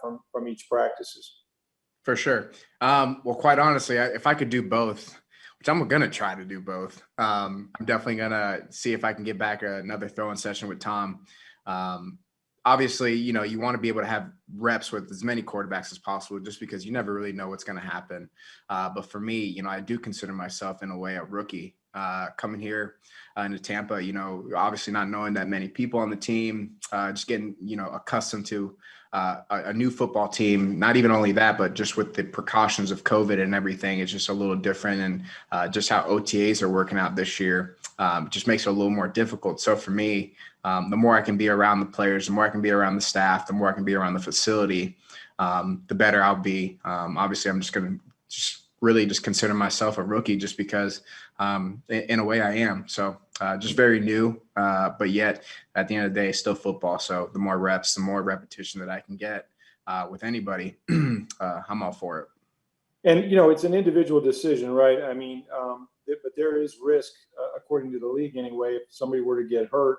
from each practices. For sure. Well, quite honestly, if I could do both, which I'm going to try to do both, I'm definitely going to see if I can get back another throwing session with Tom. Obviously, you want to be able to have reps with as many quarterbacks as possible, just because you never really know what's going to happen. But for me, I do consider myself in a way a rookie coming here into Tampa, obviously not knowing that many people on the team, just getting, accustomed to a new football team. Not even only that, but just with the precautions of COVID and everything, it's just a little different. And just how OTAs are working out this year just makes it a little more difficult. So for me, the more I can be around the players, the more I can be around the staff, the more I can be around the facility, the better I'll be. Obviously, I'm just going to really consider myself a rookie just because in a way I am. So just very new, but yet at the end of the day, it's still football. So the more reps, the more repetition that I can get with anybody, I'm all for it. And, it's an individual decision, right? I mean, but there is risk, according to the league anyway, if somebody were to get hurt.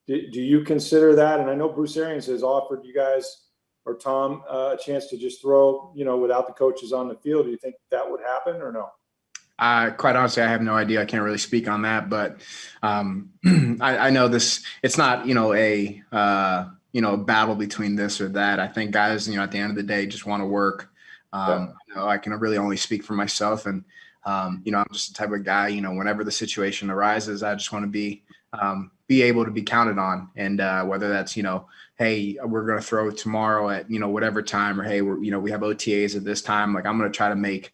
Do you consider that? And I know Bruce Arians has offered you guys or Tom a chance to just throw, without the coaches on the field. Do you think that would happen or no? Quite honestly, I have no idea. I can't really speak on that, but I know this. It's not, a battle between this or that. I think guys, at the end of the day, just want to work. I can really only speak for myself, and I'm just the type of guy. Whenever the situation arises, I just want to be able to be counted on, and whether that's hey, we're going to throw tomorrow at whatever time, or hey, we have OTAs at this time. Like I'm going to try to make.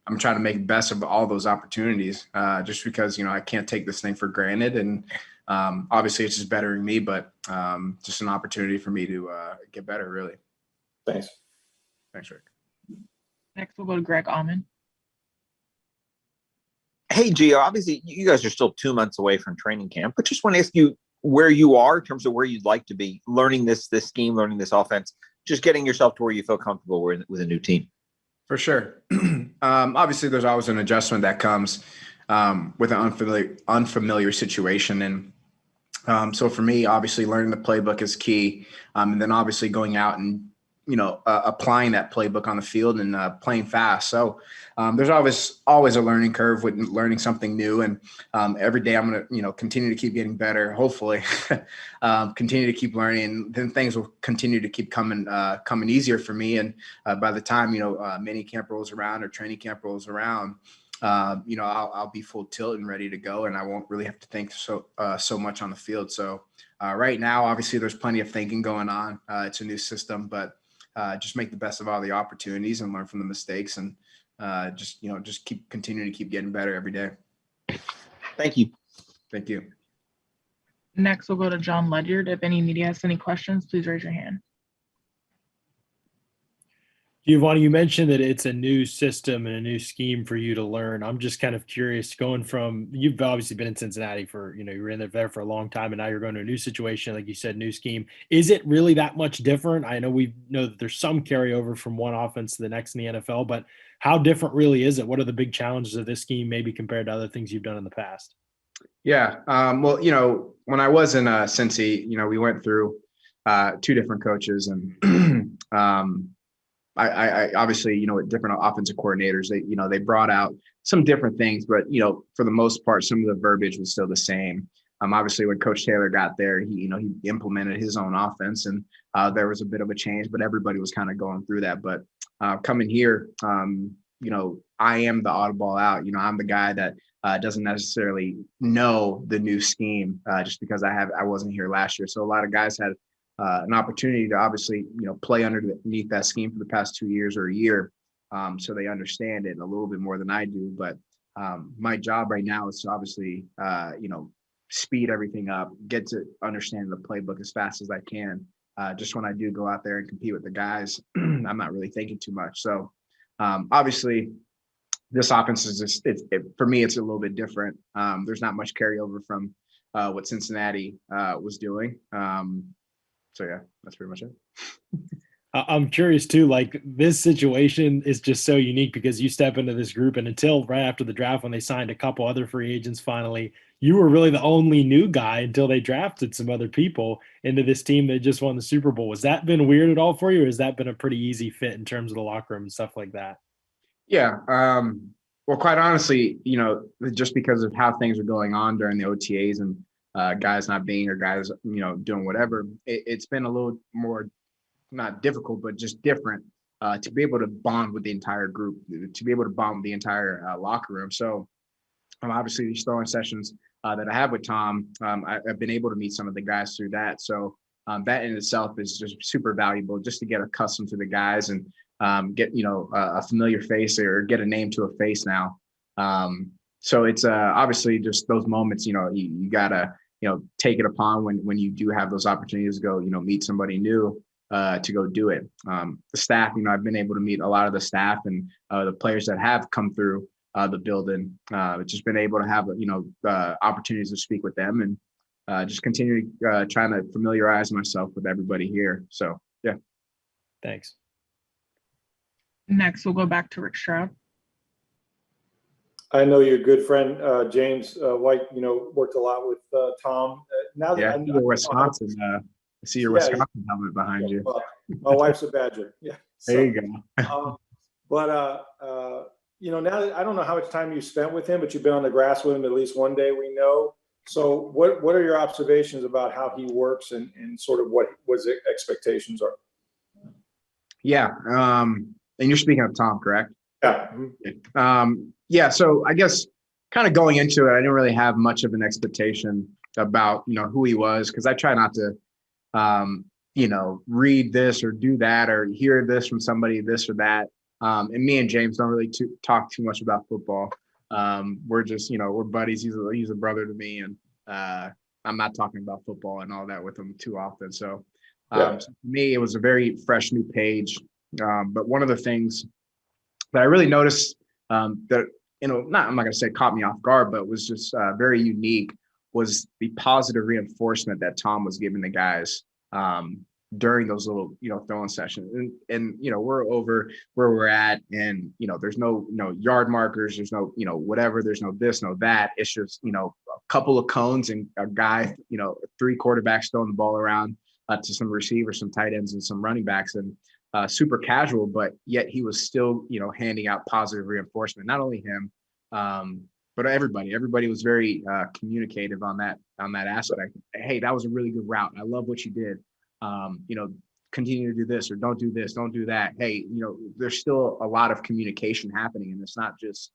I'm trying to make the best of all those opportunities just because, I can't take this thing for granted. And obviously it's just bettering me, but just an opportunity for me to get better, really. Thanks. Thanks, Rick. Next, we'll go to Greg Allman. Hey, Gio, obviously you guys are still 2 months away from training camp, but just want to ask you where you are in terms of where you'd like to be, learning this scheme, learning this offense, just getting yourself to where you feel comfortable with a new team. For sure. Obviously, there's always an adjustment that comes with an unfamiliar situation. And so for me, obviously, learning the playbook is key. And then obviously going out and, applying that playbook on the field and playing fast. So there's always a learning curve with learning something new. And every day I'm going to, continue to keep getting better, hopefully, continue to keep learning. Then things will continue to keep coming easier for me. And by the time, mini camp rolls around or training camp rolls around, I'll be full tilt and ready to go. And I won't really have to think so much on the field. So right now, obviously, there's plenty of thinking going on. It's a new system, but just make the best of all the opportunities and learn from the mistakes, and just continuing to keep getting better every day. Thank you. Thank you. Next, we'll go to John Ledyard. If any media has any questions, please raise your hand. Giovani, you mentioned that it's a new system and a new scheme for you to learn. I'm just kind of curious, going from, you've obviously been in Cincinnati for, you were in there for a long time, and now you're going to a new situation, like you said, new scheme. Is it really that much different? I know we know that there's some carryover from one offense to the next in the NFL, but how different really is it? What are the big challenges of this scheme, maybe compared to other things you've done in the past? Yeah. Well, when I was in Cincy, we went through 2 different coaches, and I obviously, with different offensive coordinators, they brought out some different things, but, for the most part, some of the verbiage was still the same. Obviously when Coach Taylor got there, he implemented his own offense, and there was a bit of a change, but everybody was kind of going through that. But coming here, I am the oddball out. I'm the guy that doesn't necessarily know the new scheme just because I wasn't here last year. So a lot of guys had an opportunity to obviously, play underneath that scheme for the past 2 years or a year. So they understand it a little bit more than I do. But my job right now is to obviously, speed everything up, get to understand the playbook as fast as I can. Just when I do go out there and compete with the guys, I'm not really thinking too much. So obviously this offense is just, for me, it's a little bit different. There's not much carryover from what Cincinnati was doing. So yeah, that's pretty much it. I'm curious too, like this situation is just so unique because you step into this group and until right after the draft when they signed a couple other free agents finally, you were really the only new guy until they drafted some other people into this team that just won the Super Bowl. Has that been weird at all for you, or has that been a pretty easy fit in terms of the locker room and stuff like that? Yeah. Well, quite honestly, just because of how things are going on during the OTAs and guys not being or guys, doing whatever, it's been a little more not difficult, but just different to be able to bond with the entire group, to be able to bond with the entire locker room. So obviously these throwing sessions that I have with Tom, I've been able to meet some of the guys through that. So that in itself is just super valuable just to get accustomed to the guys and get, a familiar face or get a name to a face now. So it's obviously just those moments, you gotta, take it upon when you do have those opportunities to go, meet somebody new to go do it. The staff, I've been able to meet a lot of the staff and the players that have come through the building. Just been able to have, opportunities to speak with them and just continue trying to familiarize myself with everybody here. So, yeah. Thanks. Next, we'll go back to Rick Stroud. I know your good friend James White. Worked a lot with Tom. Now that I you're Wisconsin. I see your Wisconsin helmet behind you. Well, my wife's a Badger. Yeah. There you go. But now that I don't know how much time you spent with him, but you've been on the grass with him at least one day. We know. So, what are your observations about how he works and sort of what his expectations are? Yeah. And you're speaking of Tom, correct? Yeah. Yeah. So I guess kind of going into it, I didn't really have much of an expectation about, who he was, because I try not to, read this or do that or hear this from somebody, this or that. And me and James don't really talk too much about football. We're just, we're buddies. He's a brother to me. And I'm not talking about football and all that with him too often. So, so for me, it was a very fresh new page. But one of the things that I really noticed that, I'm not going to say caught me off guard, but was just very unique was the positive reinforcement that Tom was giving the guys during those little, throwing sessions. And we're over where we're at and, there's no, yard markers, there's no, whatever, there's no this, no that. It's just, a couple of cones and a guy, 3 quarterbacks throwing the ball around to some receivers, some tight ends and some running backs. And super casual, but yet he was still, handing out positive reinforcement. Not only him, but everybody. Everybody was very communicative on that aspect. Hey, that was a really good route. I love what you did. Continue to do this or don't do this, don't do that. Hey, there's still a lot of communication happening, and it's not just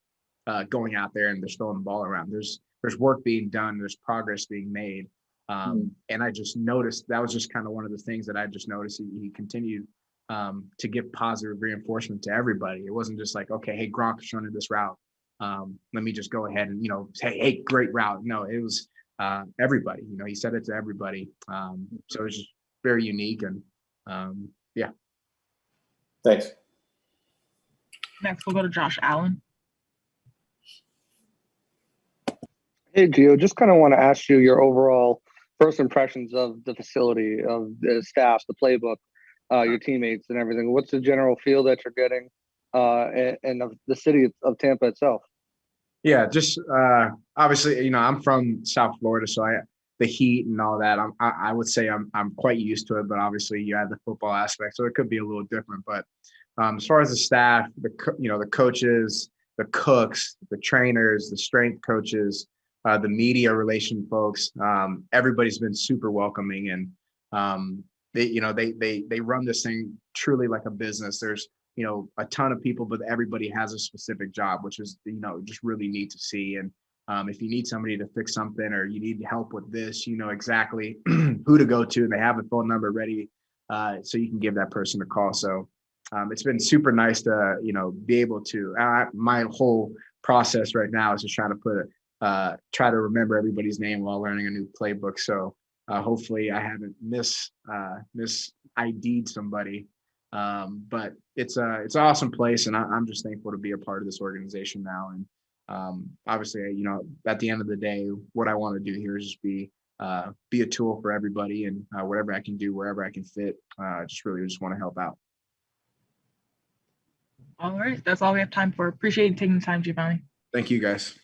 going out there and they're throwing the ball around. There's work being done. There's progress being made. And I just noticed that was just kind of one of the things that I just noticed. He continued to give positive reinforcement to everybody. It wasn't just like, okay, hey, Gronk's running this route. Let me just go ahead and, say, hey, great route. No, it was everybody. He said it to everybody. So it was just very unique. And yeah. Thanks. Next, we'll go to Josh Allen. Hey, Gio, just kind of want to ask you your overall first impressions of the facility, of the staff, the playbook, your teammates and everything. What's the general feel that you're getting and of the city of Tampa itself? Yeah, just obviously, I'm from South Florida, so the heat and all that. I would say I'm quite used to it, but obviously you have the football aspect, so it could be a little different. But as far as the staff, the coaches, the cooks, the trainers, the strength coaches, the media relation folks, everybody's been super welcoming, and they run this thing truly like a business. There's a ton of people, but everybody has a specific job, which is just really neat to see. And if you need somebody to fix something or you need help with this, you know exactly who to go to, and they have a phone number ready so you can give that person a call. So it's been super nice to be able to. My whole process right now is just trying to try to remember everybody's name while learning a new playbook. So hopefully I haven't ID'd somebody. But it's an awesome place, and I'm just thankful to be a part of this organization now. And obviously, at the end of the day, what I want to do here is just be a tool for everybody, and whatever I can do, wherever I can fit, just want to help out. All right, that's all we have time for. Appreciate you taking the time, Giovanni. Thank you, guys.